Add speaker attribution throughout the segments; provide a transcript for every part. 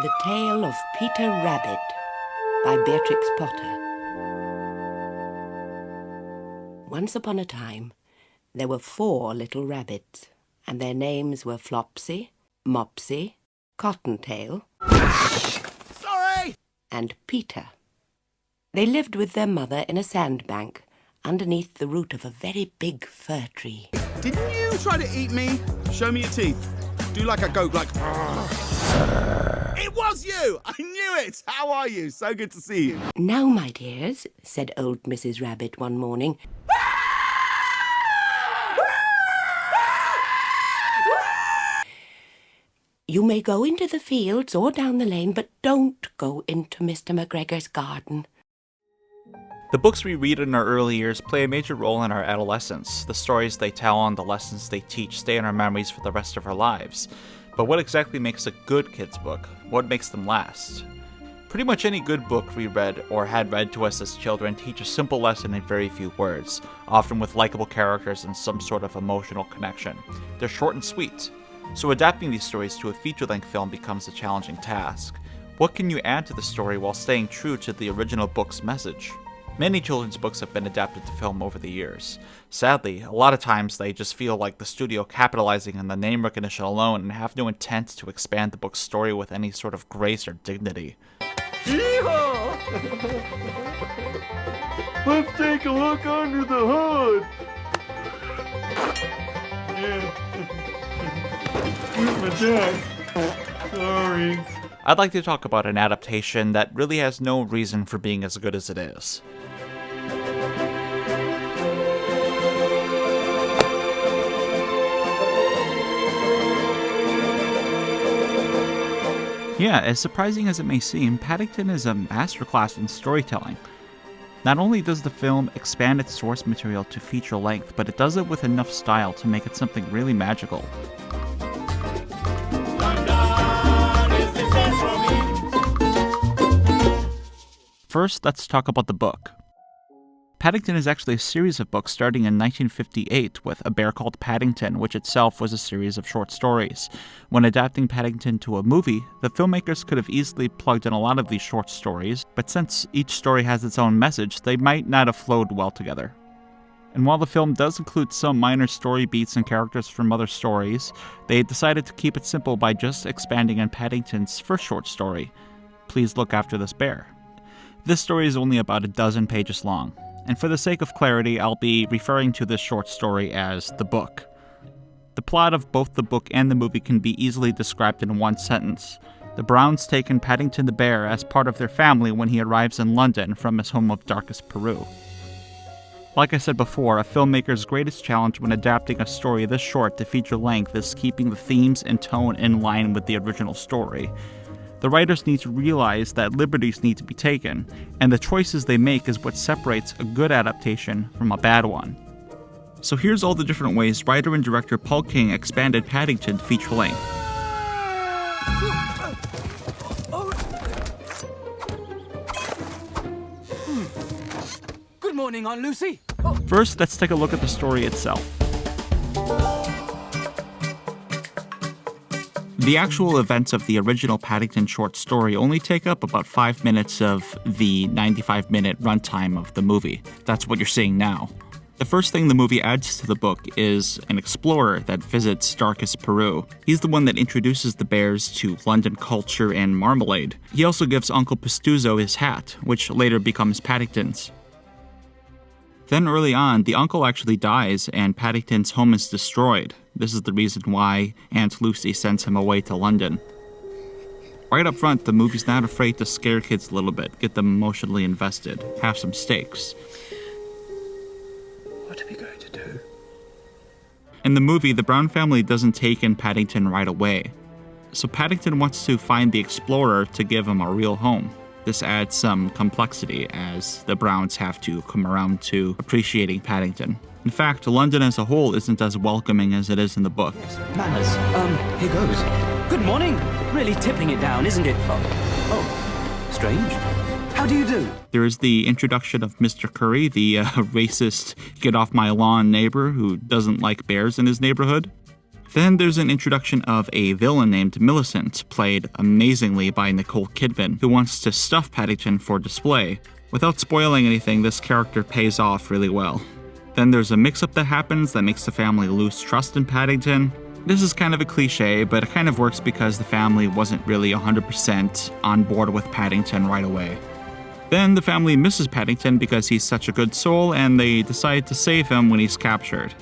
Speaker 1: The Tale of Peter Rabbit by Beatrix Potter. Once upon a time, there were 4 little rabbits, and their names were Flopsy, Mopsy, Cottontail,
Speaker 2: Sorry!
Speaker 1: and Peter. They lived with their mother in a sandbank underneath the root of a very big fir tree.
Speaker 2: Didn't you try to eat me? Show me your teeth. Do like a goat, like... It was you! I knew it! How are you? So good to see you.
Speaker 1: Now, my dears, said old Mrs. Rabbit one morning, you may go into the fields or down the lane, but don't go into Mr. McGregor's garden.
Speaker 3: The books we read in our early years play a major role in our adolescence. The stories they tell and the lessons they teach stay in our memories for the rest of our lives. But what exactly makes a good kid's book? What makes them last? Pretty much any good book we read or had read to us as children teach a simple lesson in very few words, often with likable characters and some sort of emotional connection. They're short and sweet. So adapting these stories to a feature-length film becomes a challenging task. What can you add to the story while staying true to the original book's message? Many children's books have been adapted to film over the years. Sadly, a lot of times they just feel like the studio capitalizing on the name recognition alone and have no intent to expand the book's story with any sort of grace or dignity.
Speaker 4: Let's take a look under the hood. Yeah. Where's my jack? Sorry.
Speaker 3: I'd like to talk about an adaptation that really has no reason for being as good as it is. Yeah, as surprising as it may seem, Paddington is a masterclass in storytelling. Not only does the film expand its source material to feature length, but it does it with enough style to make it something really magical. First, let's talk about the book. Paddington is actually a series of books starting in 1958 with A Bear Called Paddington, which itself was a series of short stories. When adapting Paddington to a movie, the filmmakers could have easily plugged in a lot of these short stories, but since each story has its own message, they might not have flowed well together. And while the film does include some minor story beats and characters from other stories, they decided to keep it simple by just expanding on Paddington's first short story, Please Look After This Bear. This story is only about a dozen pages long, and for the sake of clarity, I'll be referring to this short story as the book. The plot of both the book and the movie can be easily described in one sentence. The Browns take in Paddington the bear as part of their family when he arrives in London from his home of darkest Peru. Like I said before, a filmmaker's greatest challenge when adapting a story this short to feature length is keeping the themes and tone in line with the original story. The writers need to realize that liberties need to be taken, and the choices they make is what separates a good adaptation from a bad one. So here's all the different ways writer and director Paul King expanded Paddington to feature length.
Speaker 5: Good morning, Aunt Lucy.
Speaker 3: First, let's take a look at the story itself. The actual events of the original Paddington short story only take up about 5 minutes of the 95-minute runtime of the movie. That's what you're seeing now. The first thing the movie adds to the book is an explorer that visits darkest Peru. He's the one that introduces the bears to London culture and marmalade. He also gives Uncle Pastuzo his hat, which later becomes Paddington's. Then early on, the uncle actually dies and Paddington's home is destroyed. This is the reason why Aunt Lucy sends him away to London. Right up front, the movie's not afraid to scare kids a little bit, get them emotionally invested, have some stakes.
Speaker 5: What are we going to do?
Speaker 3: In the movie, the Brown family doesn't take in Paddington right away. So Paddington wants to find the explorer to give him a real home. This adds some complexity as the Browns have to come around to appreciating Paddington. In fact, London as a whole isn't as welcoming as it is in the book.
Speaker 5: Manners. Here goes. Good morning. Really tipping it down, isn't it? Oh, strange. How do you do?
Speaker 3: There is the introduction of Mr. Curry, the racist get-off-my-lawn neighbor who doesn't like bears in his neighborhood. Then there's an introduction of a villain named Millicent, played amazingly by Nicole Kidman, who wants to stuff Paddington for display. Without spoiling anything, this character pays off really well. Then there's a mix-up that happens that makes the family lose trust in Paddington. This is kind of a cliche, but it kind of works because the family wasn't really 100% on board with Paddington right away. Then the family misses Paddington because he's such a good soul, and they decide to save him when he's captured.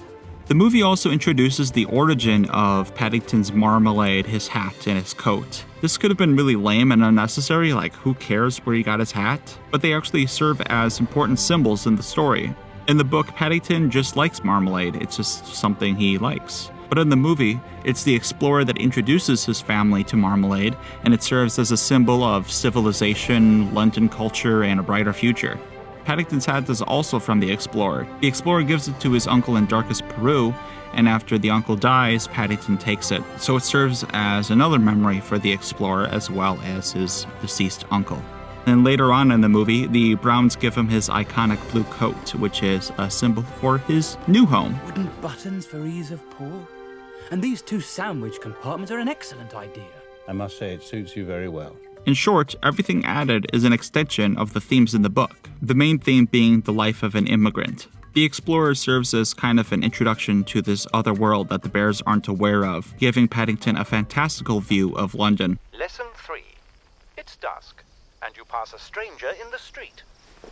Speaker 3: The movie also introduces the origin of Paddington's marmalade, his hat, and his coat. This could have been really lame and unnecessary, like who cares where he got his hat? But they actually serve as important symbols in the story. In the book, Paddington just likes marmalade, it's just something he likes. But in the movie, it's the explorer that introduces his family to marmalade, and it serves as a symbol of civilization, London culture, and a brighter future. Paddington's hat is also from the explorer. The explorer gives it to his uncle in darkest Peru, and after the uncle dies, Paddington takes it. So it serves as another memory for the explorer as well as his deceased uncle. And later on in the movie, the Browns give him his iconic blue coat, which is a symbol for his new home.
Speaker 5: Wooden buttons for ease of pull? And these 2 sandwich compartments are an excellent idea.
Speaker 6: I must say it suits you very well.
Speaker 3: In short, everything added is an extension of the themes in the book, the main theme being the life of an immigrant. The explorer serves as kind of an introduction to this other world that the bears aren't aware of, giving Paddington a fantastical view of London.
Speaker 7: Lesson 3. It's dusk, and you pass a stranger in the street.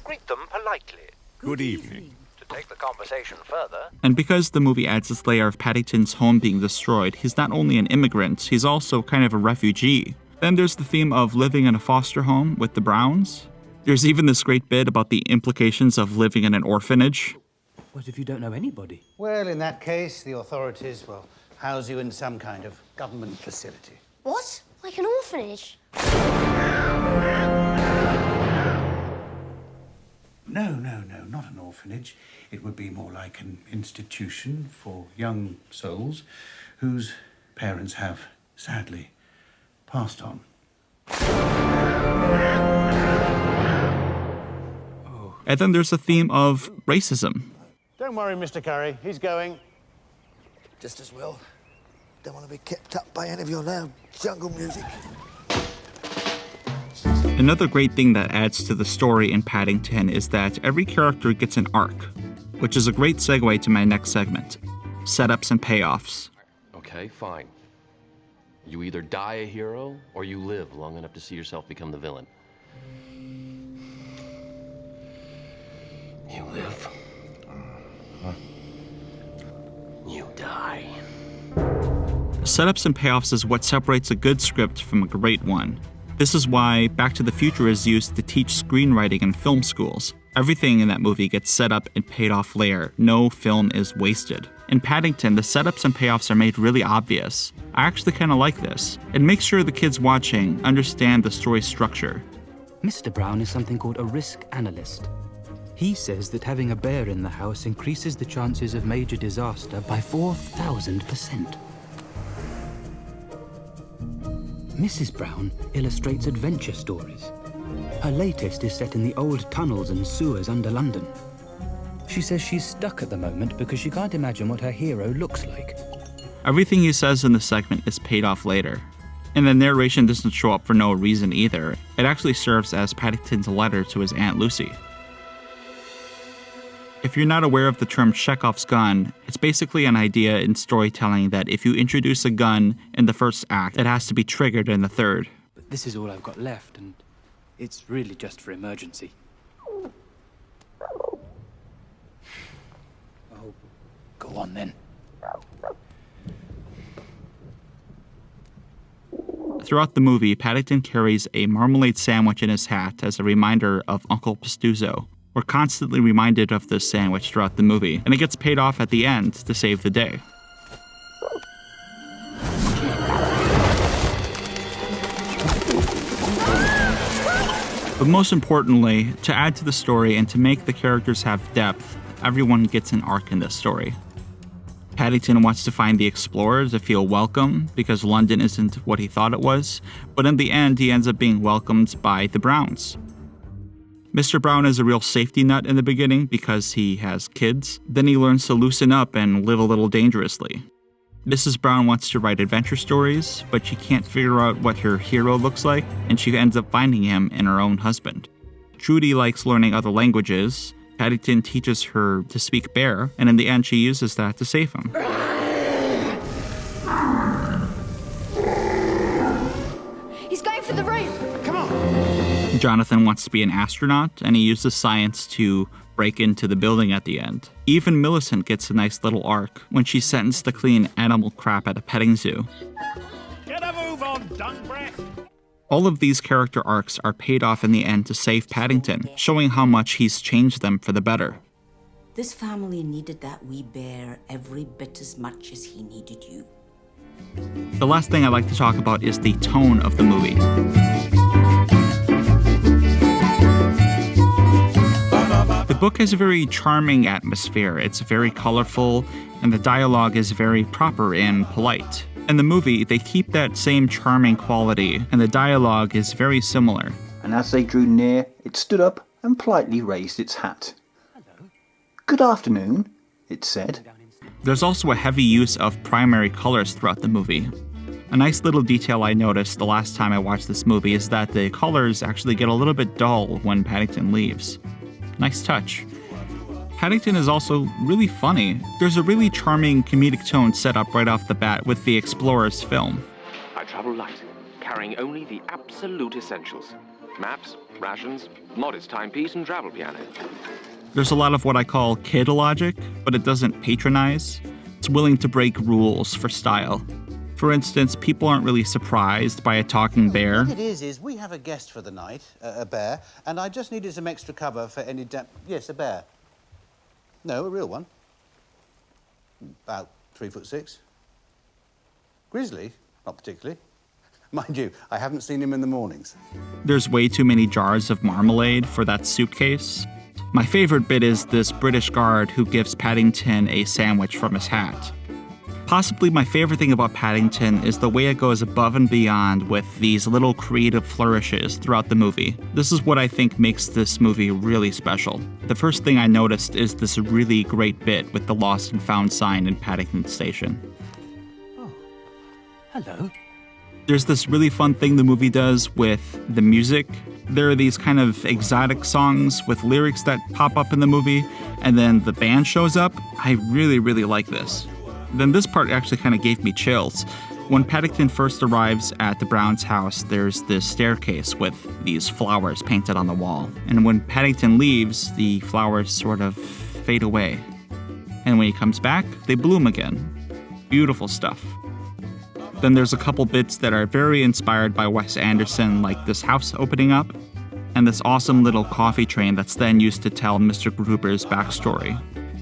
Speaker 7: Greet them politely.
Speaker 2: Good evening.
Speaker 7: To take the conversation further,
Speaker 3: And because the movie adds this layer of Paddington's home being destroyed, he's not only an immigrant, he's also kind of a refugee. Then there's the theme of living in a foster home with the Browns. There's even this great bit about the implications of living in an orphanage.
Speaker 5: What if you don't know anybody?
Speaker 6: Well, in that case, the authorities will house you in some kind of government facility.
Speaker 8: What? Like an orphanage?
Speaker 6: No, not an orphanage. It would be more like an institution for young souls whose parents have, sadly, passed on.
Speaker 3: And then there's a theme of racism.
Speaker 6: Don't worry, Mr. Curry. He's going.
Speaker 9: Just as well. Don't want to be kept up by any of your loud jungle music.
Speaker 3: Another great thing that adds to the story in Paddington is that every character gets an arc, which is a great segue to my next segment, setups and payoffs.
Speaker 10: Okay, fine. You either die a hero, or you live long enough to see yourself become the villain. You live. You die.
Speaker 3: Setups and payoffs is what separates a good script from a great one. This is why Back to the Future is used to teach screenwriting in film schools. Everything in that movie gets set up and paid off later. No film is wasted. In Paddington, the setups and payoffs are made really obvious. I actually kind of like this. It makes sure the kids watching understand the story structure.
Speaker 5: Mr. Brown is something called a risk analyst. He says that having a bear in the house increases the chances of major disaster by 4,000%. Mrs. Brown illustrates adventure stories. Her latest is set in the old tunnels and sewers under London. She says she's stuck at the moment because she can't imagine what her hero looks like.
Speaker 3: Everything he says in this segment is paid off later. And the narration doesn't show up for no reason either. It actually serves as Paddington's letter to his Aunt Lucy. If you're not aware of the term Chekhov's gun, it's basically an idea in storytelling that if you introduce a gun in the first act, it has to be triggered in the third.
Speaker 5: But this is all I've got left, and it's really just for emergency. Oh, go on then.
Speaker 3: Throughout the movie, Paddington carries a marmalade sandwich in his hat as a reminder of Uncle Pastuzo. We're constantly reminded of this sandwich throughout the movie, and it gets paid off at the end to save the day. But most importantly, to add to the story and to make the characters have depth, everyone gets an arc in this story. Paddington wants to find the explorer to feel welcome because London isn't what he thought it was, but in the end he ends up being welcomed by the Browns. Mr. Brown is a real safety nut in the beginning because he has kids. Then he learns to loosen up and live a little dangerously. Mrs. Brown wants to write adventure stories, but she can't figure out what her hero looks like, and she ends up finding him in her own husband. Trudy likes learning other languages. Paddington teaches her to speak bear, and in the end she uses that to save him.
Speaker 8: He's going for the rope.
Speaker 2: Come on.
Speaker 3: Jonathan wants to be an astronaut, and he uses science to break into the building at the end. Even Millicent gets a nice little arc when she's sentenced to clean animal crap at a petting zoo.
Speaker 7: Get a move on, dung breath.
Speaker 3: All of these character arcs are paid off in the end to save Paddington, showing how much he's changed them for the better.
Speaker 11: This family needed that wee bear every bit as much as he needed you.
Speaker 3: The last thing I'd like to talk about is the tone of the movie. The book has a very charming atmosphere. It's very colorful, and the dialogue is very proper and polite. In the movie, they keep that same charming quality, and the dialogue is very similar.
Speaker 12: And as they drew near, it stood up and politely raised its hat. "Good afternoon," it said.
Speaker 3: There's also a heavy use of primary colors throughout the movie. A nice little detail I noticed the last time I watched this movie is that the colors actually get a little bit dull when Paddington leaves. Nice touch. Paddington is also really funny. There's a really charming comedic tone set up right off the bat with the Explorers film.
Speaker 13: I travel light, carrying only the absolute essentials. Maps, rations, modest timepiece, and travel piano.
Speaker 3: There's a lot of what I call kid logic, but it doesn't patronize. It's willing to break rules for style. For instance, people aren't really surprised by a talking bear.
Speaker 6: What it is we have a guest for the night, a bear, and I just needed some extra cover for any Yes, a bear. No, a real one. About 3'6". Grizzly? Not particularly. Mind you, I haven't seen him in the mornings.
Speaker 3: There's way too many jars of marmalade for that suitcase. My favorite bit is this British guard who gives Paddington a sandwich from his hat. Possibly my favorite thing about Paddington is the way it goes above and beyond with these little creative flourishes throughout the movie. This is what I think makes this movie really special. The first thing I noticed is this really great bit with the lost and found sign in Paddington Station.
Speaker 5: Oh, hello.
Speaker 3: There's this really fun thing the movie does with the music. There are these kind of exotic songs with lyrics that pop up in the movie, and then the band shows up. I really, really like this. Then this part actually kind of gave me chills. When Paddington first arrives at the Browns' house, there's this staircase with these flowers painted on the wall. And when Paddington leaves, the flowers sort of fade away. And when he comes back, they bloom again. Beautiful stuff. Then there's a couple bits that are very inspired by Wes Anderson, like this house opening up, and this awesome little coffee train that's then used to tell Mr. Gruber's backstory.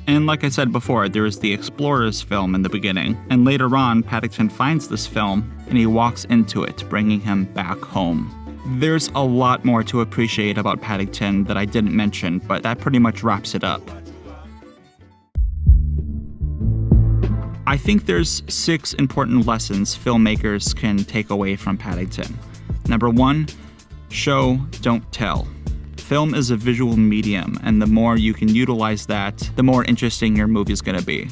Speaker 3: And like I said before, there is the Explorers film in the beginning, and later on, Paddington finds this film, and he walks into it, bringing him back home. There's a lot more to appreciate about Paddington that I didn't mention, but that pretty much wraps it up. I think there's 6 important lessons filmmakers can take away from Paddington. Number 1, show, don't tell. Film is a visual medium, and the more you can utilize that, the more interesting your movie is going to be.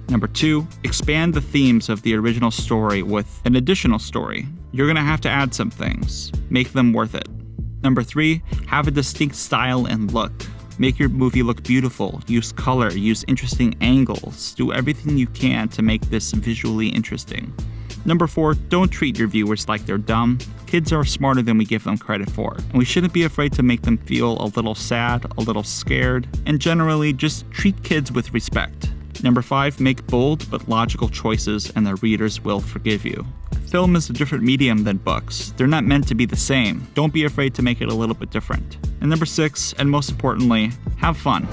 Speaker 3: Number 2, expand the themes of the original story with an additional story. You're going to have to add some things. Make them worth it. Number 3, have a distinct style and look. Make your movie look beautiful, use color, use interesting angles, do everything you can to make this visually interesting. Number 4, don't treat your viewers like they're dumb. Kids are smarter than we give them credit for, and we shouldn't be afraid to make them feel a little sad, a little scared, and generally just treat kids with respect. Number 5, make bold but logical choices and the readers will forgive you. Film is a different medium than books. They're not meant to be the same. Don't be afraid to make it a little bit different. And number 6, and most importantly, have fun.